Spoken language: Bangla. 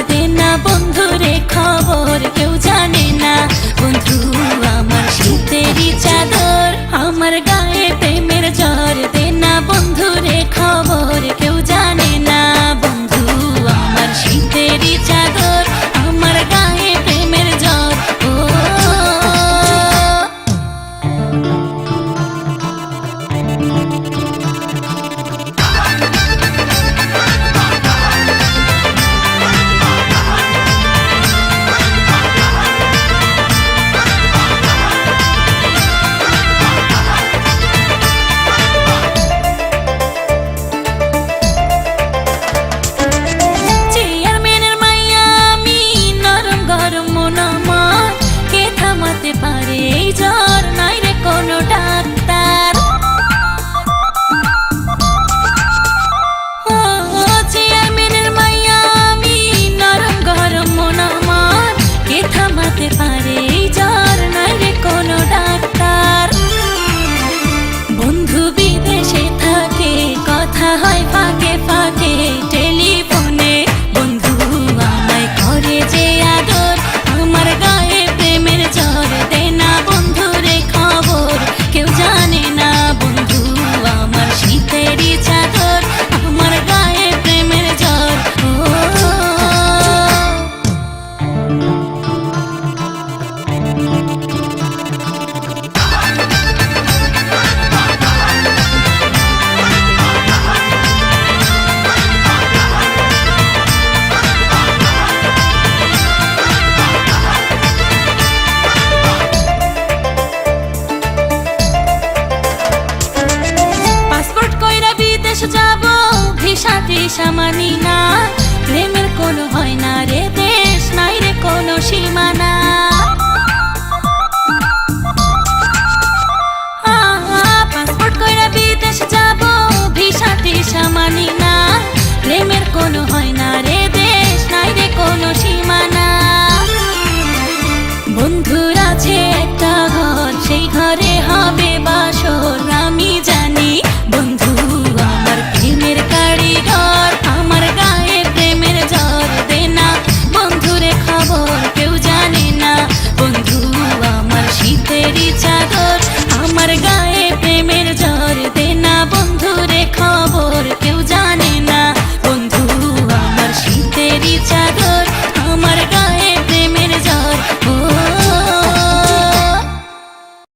দেনা বন্ধুরে খবর কেউ জানে না। বন্ধু আমার শীতেরই চাদর, আমার গায়ে প্রেমের জ্বর দেনা বন্ধুরে খবর কেউ জানে না। বন্ধু আমার শীতেরই চাদর, আমার গায়ে প্রেমের জ্বর। ও পারে এই জ্বর, নাই রে কোনো ডাক্তার। ও চেয়ারম্যানের মাইয়া আমি, নরম গরম মন আমার, কে থামাতে পারে এই জ্বর, নাই রে কোনো ডাক্তার। বন্ধু বিদেশে থাকে, কথা হয় ফাঁকে ফাঁকে টেলিফোনে। বন্ধু আমায় করে যে আদর, আমার গায়ে প্রেমের জ্বর দেনা বন্ধুরে খবর কেউ জানে না। বন্ধু আমার শীতেরই চাদর, আমার গায়ে প্রেমের জ্বর। ও যাব ভিসা টিসা মানি না, প্রেমের কোনো হয় না রে দেশ, নাই রে কোনো সীমানা। পাসপোর্ট কইরা বিদেশ যাব, ভিসা টিসা মানি না, প্রেমের কোনো হয় না রে দেশ, নাই রে কোনো সীমানা। বন্ধুর আছে একটা ঘর, সেই ঘরে হবে বাসর, আমি জানি। বন্ধু আমার প্রেমের কারিগর, আমার গায়ে প্রেমের জ্বর দেনা বন্ধুরে খবর কেউ জানে না। বন্ধু আমার শীতেরই